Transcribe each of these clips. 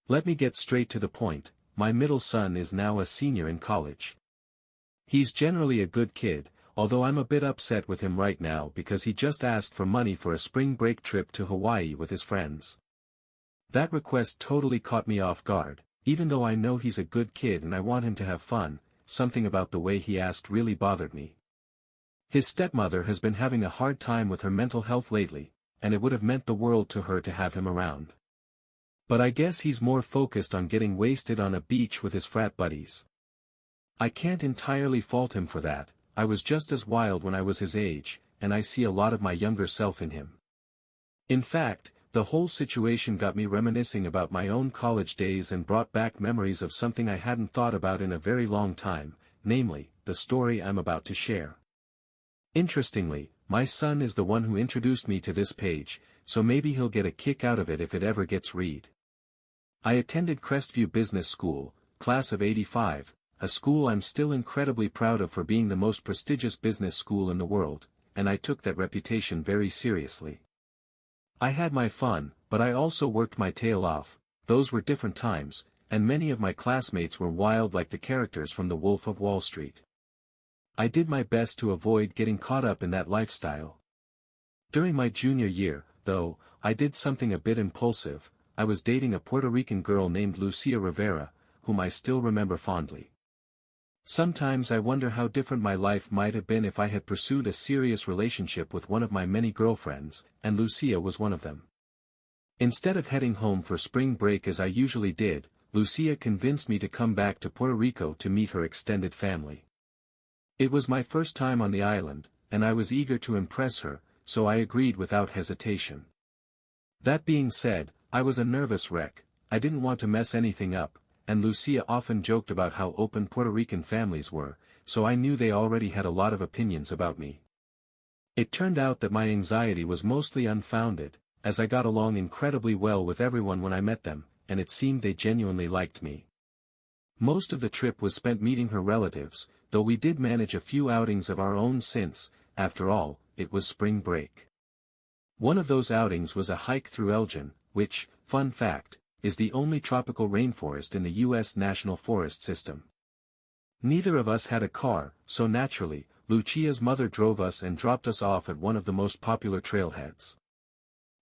Let me get straight to the point. My middle son is now a senior in college. He's generally a good kid, although I'm a bit upset with him right now because he just asked for money for a spring break trip to Hawaii with his friends. That request totally caught me off guard, even though I know he's a good kid and I want him to have fun. Something about the way he asked really bothered me. His stepmother has been having a hard time with her mental health lately, and it would have meant the world to her to have him around. But I guess he's more focused on getting wasted on a beach with his frat buddies. I can't entirely fault him for that. I was just as wild when I was his age, and I see a lot of my younger self in him. In fact, the whole situation got me reminiscing about my own college days and brought back memories of something I hadn't thought about in a very long time, namely, the story I'm about to share. Interestingly, my son is the one who introduced me to this page, so maybe he'll get a kick out of it if it ever gets read. I attended Crestview Business School, class of '85, a school I'm still incredibly proud of for being the most prestigious business school in the world, and I took that reputation very seriously. I had my fun, but I also worked my tail off. Those were different times, and many of my classmates were wild like the characters from The Wolf of Wall Street. I did my best to avoid getting caught up in that lifestyle. During my junior year, though, I did something a bit impulsive. I was dating a Puerto Rican girl named Lucia Rivera, whom I still remember fondly. Sometimes I wonder how different my life might have been if I had pursued a serious relationship with one of my many girlfriends, and Lucia was one of them. Instead of heading home for spring break as I usually did, Lucia convinced me to come back to Puerto Rico to meet her extended family. It was my first time on the island, and I was eager to impress her, so I agreed without hesitation. That being said, I was a nervous wreck. I didn't want to mess anything up, and Lucia often joked about how open Puerto Rican families were, so I knew they already had a lot of opinions about me. It turned out that my anxiety was mostly unfounded, as I got along incredibly well with everyone when I met them, and it seemed they genuinely liked me. Most of the trip was spent meeting her relatives, though we did manage a few outings of our own since, after all, it was spring break. One of those outings was a hike through Elgin, which, fun fact, is the only tropical rainforest in the U.S. National Forest System. Neither of us had a car, so naturally, Lucia's mother drove us and dropped us off at one of the most popular trailheads.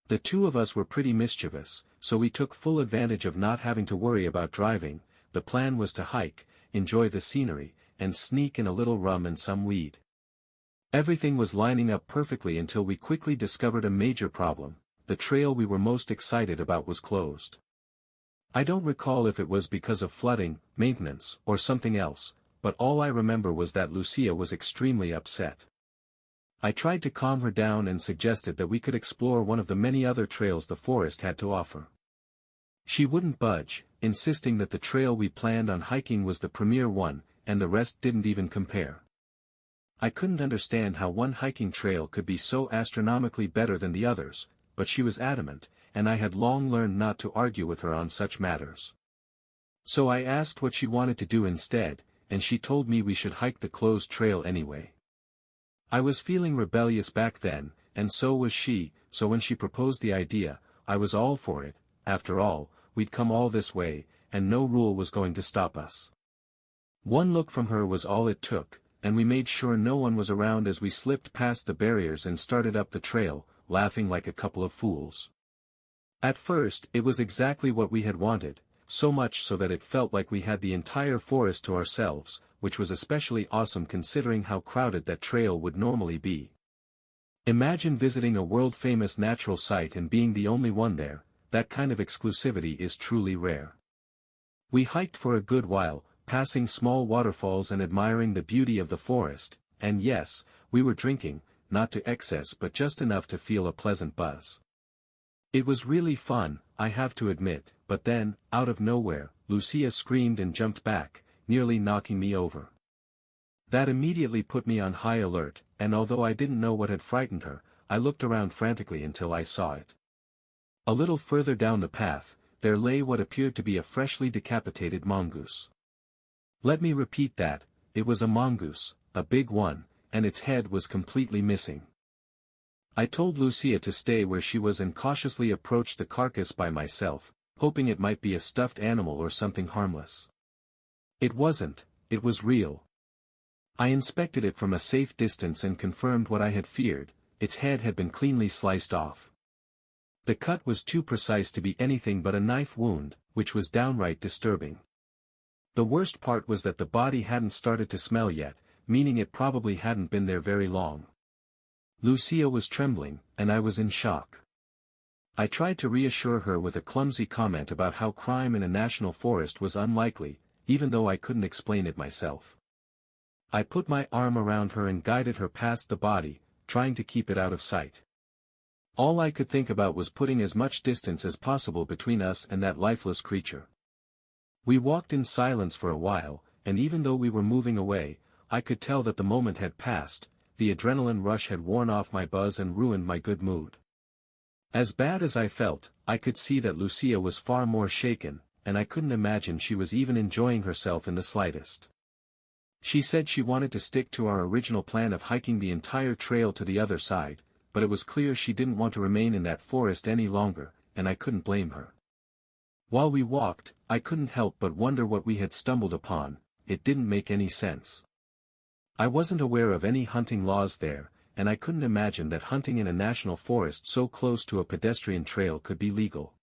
The two of us were pretty mischievous, so we took full advantage of not having to worry about driving. The plan was to hike, enjoy the scenery, and sneak in a little rum and some weed. Everything was lining up perfectly until we quickly discovered a major problem. The trail we were most excited about was closed. I don't recall if it was because of flooding, maintenance, or something else, but all I remember was that Lucia was extremely upset. I tried to calm her down and suggested that we could explore one of the many other trails the forest had to offer. She wouldn't budge, insisting that the trail we planned on hiking was the premier one, and the rest didn't even compare. I couldn't understand how one hiking trail could be so astronomically better than the others, but she was adamant, and I had long learned not to argue with her on such matters. So I asked what she wanted to do instead, and she told me we should hike the closed trail anyway. I was feeling rebellious back then, and so was she, so when she proposed the idea, I was all for it. After all, we'd come all this way, and no rule was going to stop us. One look from her was all it took, and we made sure no one was around as we slipped past the barriers and started up the trail, laughing like a couple of fools. At first, it was exactly what we had wanted, so much so that it felt like we had the entire forest to ourselves, which was especially awesome considering how crowded that trail would normally be. Imagine visiting a world-famous natural site and being the only one there. That kind of exclusivity is truly rare. We hiked for a good while, passing small waterfalls and admiring the beauty of the forest, and yes, we were drinking, not to excess but just enough to feel a pleasant buzz. It was really fun, I have to admit, but then, out of nowhere, Lucia screamed and jumped back, nearly knocking me over. That immediately put me on high alert, and although I didn't know what had frightened her, I looked around frantically until I saw it. A little further down the path, there lay what appeared to be a freshly decapitated mongoose. Let me repeat that, it was a mongoose, a big one, and its head was completely missing. I told Lucia to stay where she was and cautiously approached the carcass by myself, hoping it might be a stuffed animal or something harmless. It wasn't, it was real. I inspected it from a safe distance and confirmed what I had feared: its head had been cleanly sliced off. The cut was too precise to be anything but a knife wound, which was downright disturbing. The worst part was that the body hadn't started to smell yet, meaning it probably hadn't been there very long. Lucia was trembling, and I was in shock. I tried to reassure her with a clumsy comment about how crime in a national forest was unlikely, even though I couldn't explain it myself. I put my arm around her and guided her past the body, trying to keep it out of sight. All I could think about was putting as much distance as possible between us and that lifeless creature. We walked in silence for a while, and even though we were moving away, I could tell that the moment had passed. The adrenaline rush had worn off my buzz and ruined my good mood. As bad as I felt, I could see that Lucia was far more shaken, and I couldn't imagine she was even enjoying herself in the slightest. She said she wanted to stick to our original plan of hiking the entire trail to the other side, but it was clear she didn't want to remain in that forest any longer, and I couldn't blame her. While we walked, I couldn't help but wonder what we had stumbled upon. It didn't make any sense. I wasn't aware of any hunting laws there, and I couldn't imagine that hunting in a national forest so close to a pedestrian trail could be legal.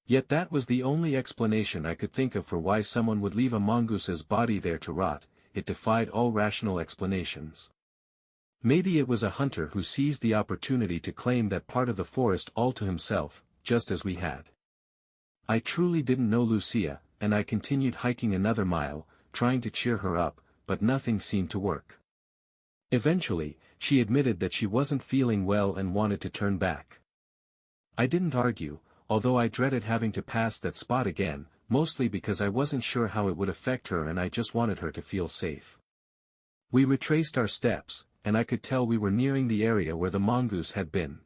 Yet that was the only explanation I could think of for why someone would leave a mongoose's body there to rot. It defied all rational explanations. Maybe it was a hunter who seized the opportunity to claim that part of the forest all to himself, just as we had. I truly didn't know Lucia, and I continued hiking another mile, trying to cheer her up, but nothing seemed to work. Eventually, she admitted that she wasn't feeling well and wanted to turn back. I didn't argue, although I dreaded having to pass that spot again, mostly because I wasn't sure how it would affect her and I just wanted her to feel safe. We retraced our steps, and I could tell we were nearing the area where the mongoose had been.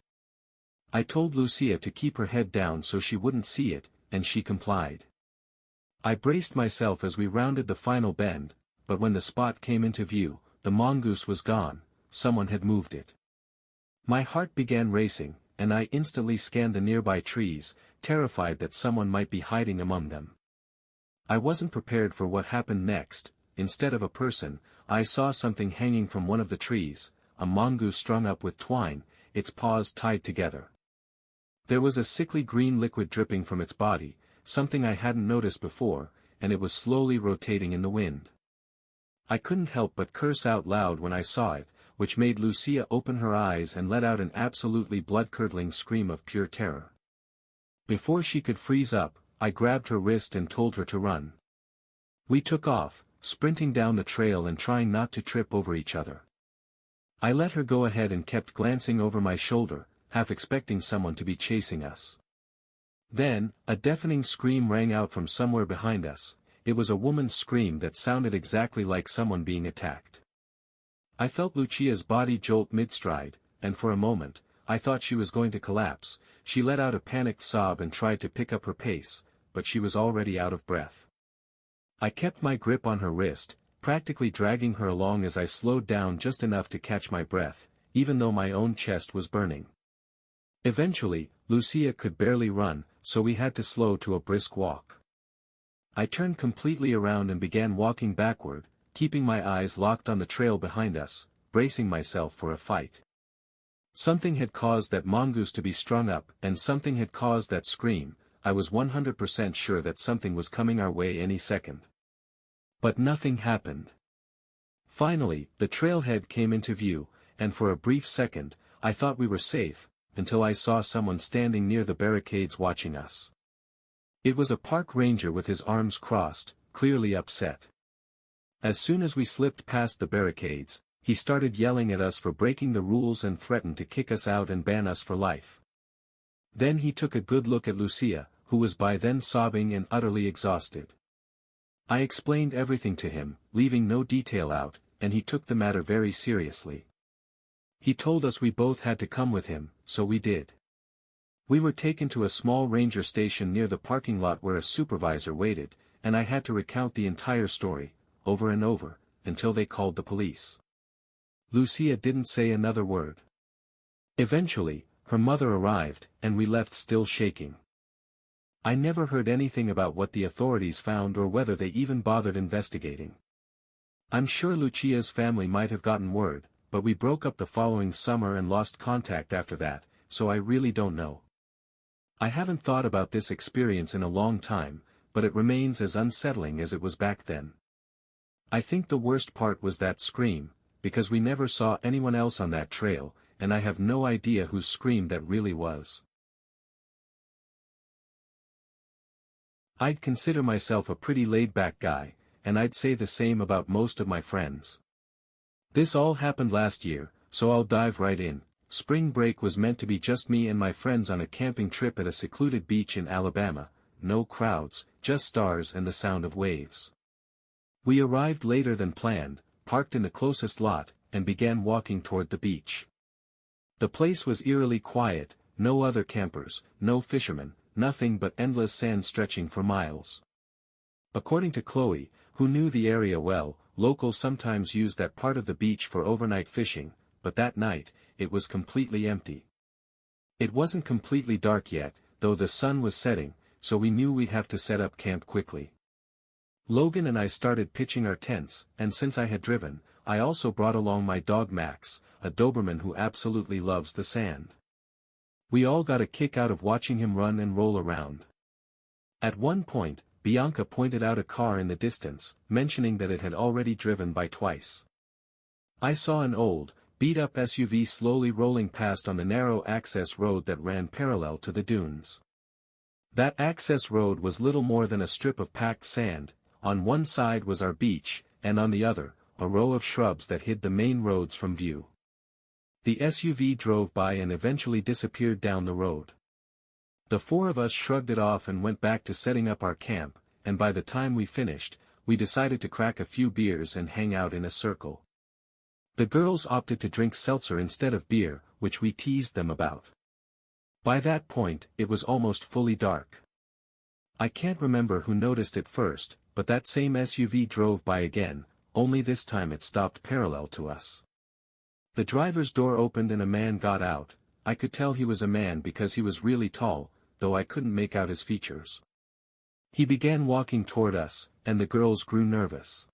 I told Lucia to keep her head down so she wouldn't see it, and she complied. I braced myself as we rounded the final bend, but when the spot came into view, the mongoose was gone. Someone had moved it. My heart began racing, and I instantly scanned the nearby trees, terrified that someone might be hiding among them. I wasn't prepared for what happened next. Instead of a person, I saw something hanging from one of the trees, a mongoose strung up with twine, its paws tied together. There was a sickly green liquid dripping from its body, something I hadn't noticed before, and it was slowly rotating in the wind. I couldn't help but curse out loud when I saw it, which made Lucia open her eyes and let out an absolutely blood-curdling scream of pure terror. Before she could freeze up, I grabbed her wrist and told her to run. We took off, sprinting down the trail and trying not to trip over each other. I let her go ahead and kept glancing over my shoulder, half expecting someone to be chasing us. Then, a deafening scream rang out from somewhere behind us. It was a woman's scream that sounded exactly like someone being attacked. I felt Lucia's body jolt mid-stride, and for a moment, I thought she was going to collapse. She let out a panicked sob and tried to pick up her pace, but she was already out of breath. I kept my grip on her wrist, practically dragging her along as I slowed down just enough to catch my breath, even though my own chest was burning. Eventually, Lucia could barely run, so we had to slow to a brisk walk. I turned completely around and began walking backward, keeping my eyes locked on the trail behind us, bracing myself for a fight. Something had caused that mongoose to be strung up, and something had caused that scream. I was 100% sure that something was coming our way any second. But nothing happened. Finally, the trailhead came into view, and for a brief second, I thought we were safe, until I saw someone standing near the barricades watching us. It was a park ranger with his arms crossed, clearly upset. As soon as we slipped past the barricades, he started yelling at us for breaking the rules and threatened to kick us out and ban us for life. Then he took a good look at Lucia, who was by then sobbing and utterly exhausted. I explained everything to him, leaving no detail out, and he took the matter very seriously. He told us we both had to come with him, so we did. We were taken to a small ranger station near the parking lot where a supervisor waited, and I had to recount the entire story, over and over, until they called the police. Lucia didn't say another word. Eventually, her mother arrived, and we left still shaking. I never heard anything about what the authorities found or whether they even bothered investigating. I'm sure Lucia's family might have gotten word, but we broke up the following summer and lost contact after that, so I really don't know. I haven't thought about this experience in a long time, but it remains as unsettling as it was back then. I think the worst part was that scream, because we never saw anyone else on that trail, and I have no idea whose scream that really was. I'd consider myself a pretty laid-back guy, and I'd say the same about most of my friends. This all happened last year, so I'll dive right in. Spring break was meant to be just me and my friends on a camping trip at a secluded beach in Alabama, no crowds, just stars and the sound of waves. We arrived later than planned, parked in the closest lot, and began walking toward the beach. The place was eerily quiet, no other campers, no fishermen, nothing but endless sand stretching for miles. According to Chloe, who knew the area well, locals sometimes used that part of the beach for overnight fishing, but that night, it was completely empty. It wasn't completely dark yet, though the sun was setting, so we knew we'd have to set up camp quickly. Logan and I started pitching our tents, and since I had driven, I also brought along my dog Max, a Doberman who absolutely loves the sand. We all got a kick out of watching him run and roll around. At one point, Bianca pointed out a car in the distance, mentioning that it had already driven by twice. I saw an old, beat-up SUV slowly rolling past on the narrow access road that ran parallel to the dunes. That access road was little more than a strip of packed sand. On one side was our beach, and on the other, a row of shrubs that hid the main roads from view. The SUV drove by and eventually disappeared down the road. The four of us shrugged it off and went back to setting up our camp, and by the time we finished, we decided to crack a few beers and hang out in a circle. The girls opted to drink seltzer instead of beer, which we teased them about. By that point, it was almost fully dark. I can't remember who noticed it first, but that same SUV drove by again, only this time it stopped parallel to us. The driver's door opened and a man got out. I could tell he was a man because he was really tall, though I couldn't make out his features. He began walking toward us, and the girls grew nervous.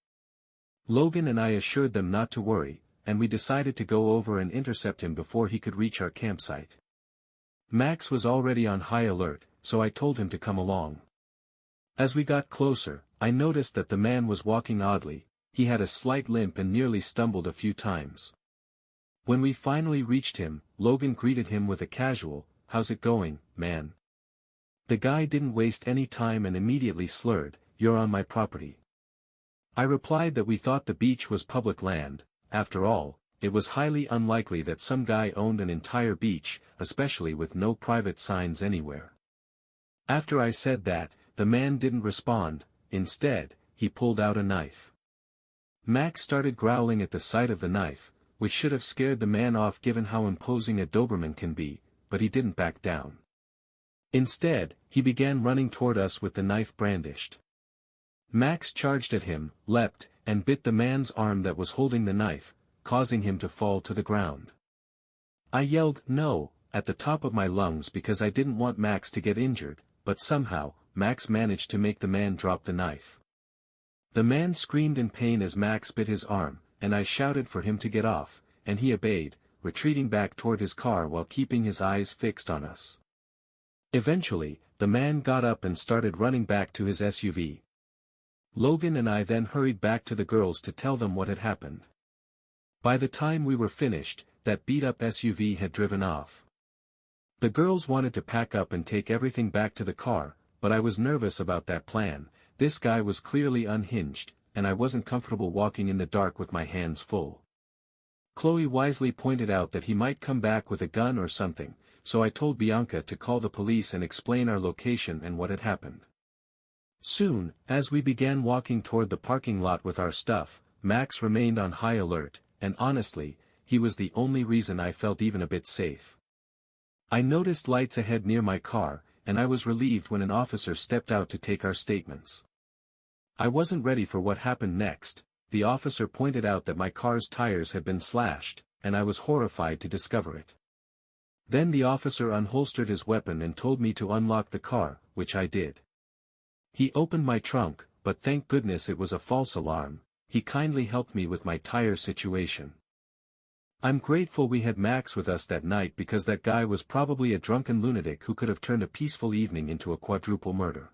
Logan and I assured them not to worry, and we decided to go over and intercept him before he could reach our campsite. Max was already on high alert, so I told him to come along. As we got closer, I noticed that the man was walking oddly. He had a slight limp and nearly stumbled a few times. When we finally reached him, Logan greeted him with a casual, "How's it going, man?" The guy didn't waste any time and immediately slurred, "You're on my property." I replied that we thought the beach was public land. After all, it was highly unlikely that some guy owned an entire beach, especially with no private signs anywhere. After I said that, the man didn't respond. Instead, he pulled out a knife. Max started growling at the sight of the knife, which should have scared the man off given how imposing a Doberman can be, but he didn't back down. Instead, he began running toward us with the knife brandished. Max charged at him, leapt, and bit the man's arm that was holding the knife, causing him to fall to the ground. I yelled, "No," at the top of my lungs because I didn't want Max to get injured, but somehow, Max managed to make the man drop the knife. The man screamed in pain as Max bit his arm, and I shouted for him to get off, and he obeyed, retreating back toward his car while keeping his eyes fixed on us. Eventually, the man got up and started running back to his SUV. Logan and I then hurried back to the girls to tell them what had happened. By the time we were finished, that beat-up SUV had driven off. The girls wanted to pack up and take everything back to the car, but I was nervous about that plan. This guy was clearly unhinged, and I wasn't comfortable walking in the dark with my hands full. Chloe wisely pointed out that he might come back with a gun or something, so I told Bianca to call the police and explain our location and what had happened. Soon, as we began walking toward the parking lot with our stuff, Max remained on high alert, and honestly, he was the only reason I felt even a bit safe. I noticed lights ahead near my car, and I was relieved when an officer stepped out to take our statements. I wasn't ready for what happened next. The officer pointed out that my car's tires had been slashed, and I was horrified to discover it. Then the officer unholstered his weapon and told me to unlock the car, which I did. He opened my trunk, but thank goodness it was a false alarm. He kindly helped me with my tire situation. I'm grateful we had Max with us that night because that guy was probably a drunken lunatic who could have turned a peaceful evening into a quadruple murder.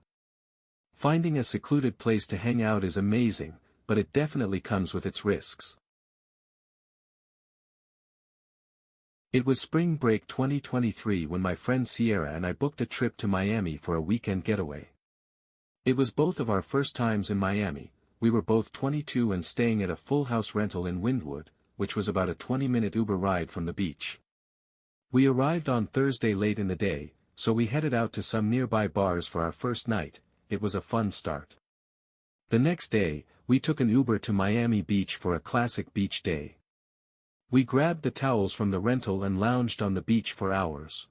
Finding a secluded place to hang out is amazing, but it definitely comes with its risks. It was spring break 2023 when my friend Sierra and I booked a trip to Miami for a weekend getaway. It was both of our first times in Miami. We were both 22 and staying at a full house rental in Wynwood, which was about a 20-minute Uber ride from the beach. We arrived on Thursday late in the day, so we headed out to some nearby bars for our first night. It was a fun start. The next day, we took an Uber to Miami Beach for a classic beach day. We grabbed the towels from the rental and lounged on the beach for hours.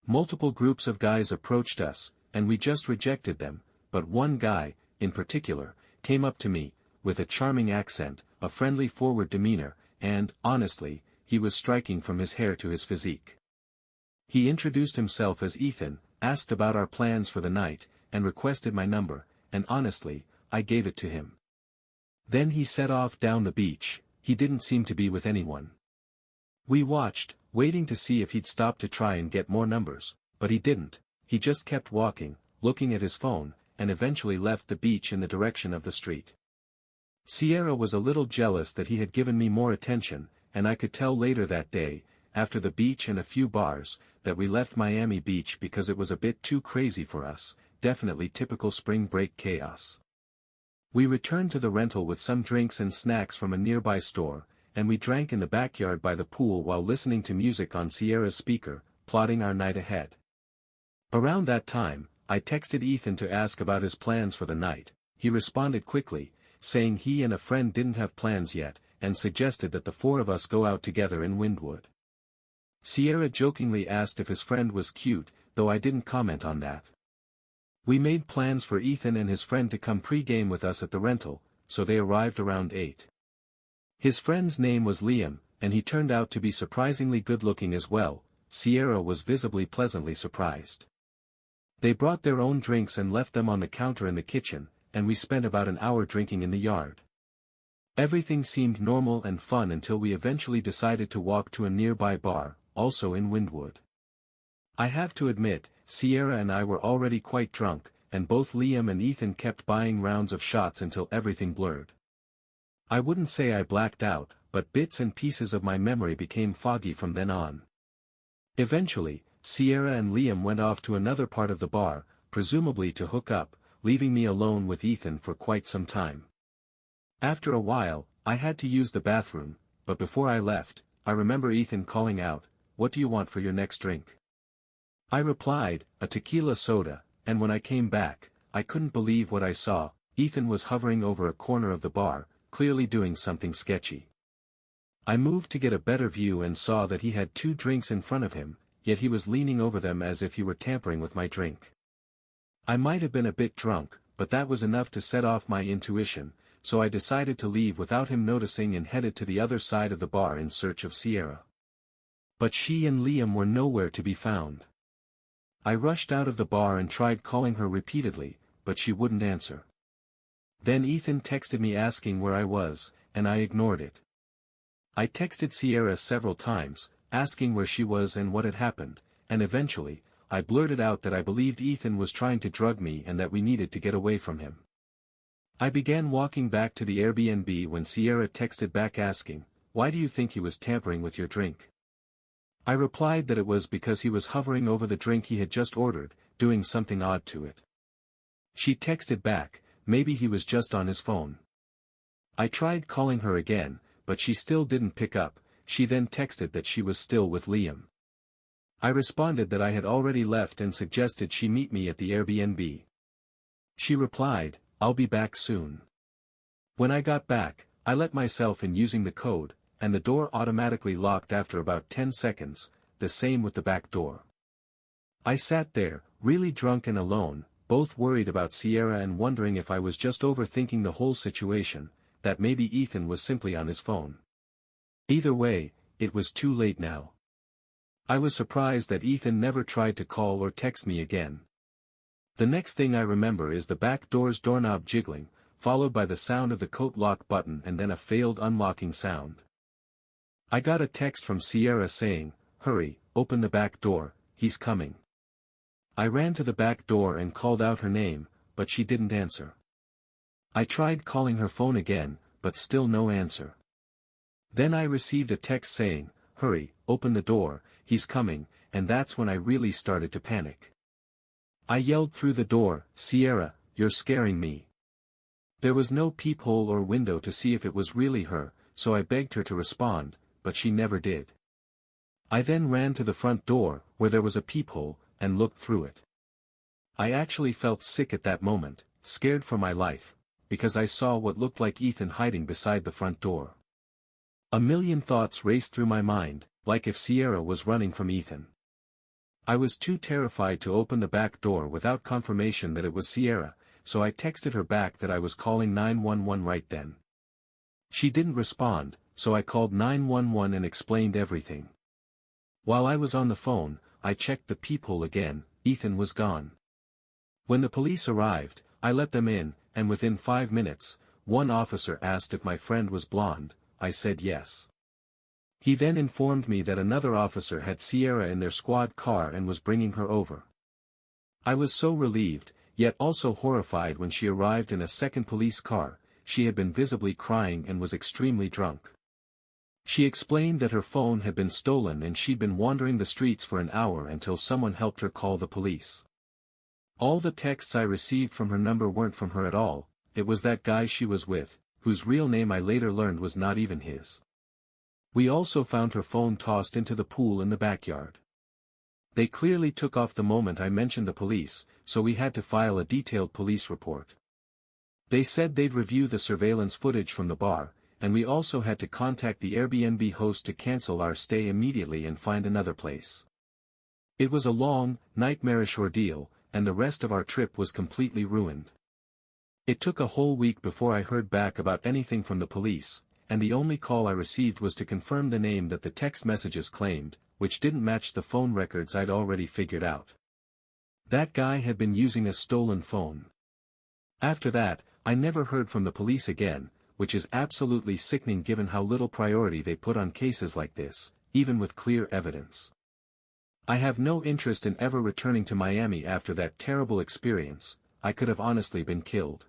Multiple groups of guys approached us, and we just rejected them, but one guy, in particular, came up to me, with a charming accent, a friendly forward demeanor, and, honestly, he was striking from his hair to his physique. He introduced himself as Ethan, asked about our plans for the night, and requested my number, and honestly, I gave it to him. Then he set off down the beach. He didn't seem to be with anyone. We watched, waiting to see if he'd stop to try and get more numbers, but he didn't. He just kept walking, looking at his phone, and eventually left the beach in the direction of the street. Sierra was a little jealous that he had given me more attention, and I could tell later that day, after the beach and a few bars, that we left Miami Beach because it was a bit too crazy for us, definitely typical spring break chaos. We returned to the rental with some drinks and snacks from a nearby store, and we drank in the backyard by the pool while listening to music on Sierra's speaker, plotting our night ahead. Around that time, I texted Ethan to ask about his plans for the night. He responded quickly, saying he and a friend didn't have plans yet, and suggested that the four of us go out together in Wynwood. Sierra jokingly asked if his friend was cute, though I didn't comment on that. We made plans for Ethan and his friend to come pre-game with us at the rental, so they arrived around 8. His friend's name was Liam, and he turned out to be surprisingly good-looking as well. Sierra was visibly pleasantly surprised. They brought their own drinks and left them on the counter in the kitchen, and we spent about an hour drinking in the yard. Everything seemed normal and fun until we eventually decided to walk to a nearby bar, also in Wynwood. I have to admit, Sierra and I were already quite drunk, and both Liam and Ethan kept buying rounds of shots until everything blurred. I wouldn't say I blacked out, but bits and pieces of my memory became foggy from then on. Eventually, Sierra and Liam went off to another part of the bar, presumably to hook up, leaving me alone with Ethan for quite some time. After a while, I had to use the bathroom, but before I left, I remember Ethan calling out, "What do you want for your next drink?" I replied, "A tequila soda," and when I came back, I couldn't believe what I saw. Ethan was hovering over a corner of the bar, clearly doing something sketchy. I moved to get a better view and saw that he had 2 drinks in front of him, yet he was leaning over them as if he were tampering with my drink. I might have been a bit drunk, but that was enough to set off my intuition, so I decided to leave without him noticing and headed to the other side of the bar in search of Sierra. But she and Liam were nowhere to be found. I rushed out of the bar and tried calling her repeatedly, but she wouldn't answer. Then Ethan texted me asking where I was, and I ignored it. I texted Sierra several times, asking where she was and what had happened, and eventually, I blurted out that I believed Ethan was trying to drug me and that we needed to get away from him. I began walking back to the Airbnb when Sierra texted back asking, "Why do you think he was tampering with your drink?" I replied that it was because he was hovering over the drink he had just ordered, doing something odd to it. She texted back, "Maybe he was just on his phone." I tried calling her again, but she still didn't pick up. She then texted that she was still with Liam. I responded that I had already left and suggested she meet me at the Airbnb. She replied, "I'll be back soon." When I got back, I let myself in using the code, and the door automatically locked after about 10 seconds, the same with the back door. I sat there, really drunk and alone, both worried about Sierra and wondering if I was just overthinking the whole situation, that maybe Ethan was simply on his phone. Either way, it was too late now. I was surprised that Ethan never tried to call or text me again. The next thing I remember is the back door's doorknob jiggling, followed by the sound of the coat lock button and then a failed unlocking sound. I got a text from Sierra saying, "Hurry, open the back door, he's coming." I ran to the back door and called out her name, but she didn't answer. I tried calling her phone again, but still no answer. Then I received a text saying, "Hurry, open the door, he's coming," and that's when I really started to panic. I yelled through the door, "Sierra, you're scaring me." There was no peephole or window to see if it was really her, so I begged her to respond, but she never did. I then ran to the front door, where there was a peephole, and looked through it. I actually felt sick at that moment, scared for my life, because I saw what looked like Ethan hiding beside the front door. A million thoughts raced through my mind, like if Sierra was running from Ethan. I was too terrified to open the back door without confirmation that it was Sierra, so I texted her back that I was calling 911 right then. She didn't respond, so I called 911 and explained everything. While I was on the phone, I checked the peephole again. Ethan was gone. When the police arrived, I let them in, and within 5 minutes, one officer asked if my friend was blonde. I said yes. He then informed me that another officer had Sierra in their squad car and was bringing her over. I was so relieved, yet also horrified when she arrived in a second police car. She had been visibly crying and was extremely drunk. She explained that her phone had been stolen and she'd been wandering the streets for an hour until someone helped her call the police. All the texts I received from her number weren't from her at all, it was that guy she was with, whose real name I later learned was not even his. We also found her phone tossed into the pool in the backyard. They clearly took off the moment I mentioned the police, so we had to file a detailed police report. They said they'd review the surveillance footage from the bar, and we also had to contact the Airbnb host to cancel our stay immediately and find another place. It was a long, nightmarish ordeal, and the rest of our trip was completely ruined. It took a whole week before I heard back about anything from the police, and the only call I received was to confirm the name that the text messages claimed, which didn't match the phone records I'd already figured out. That guy had been using a stolen phone. After that, I never heard from the police again, which is absolutely sickening given how little priority they put on cases like this, even with clear evidence. I have no interest in ever returning to Miami after that terrible experience. I could have honestly been killed.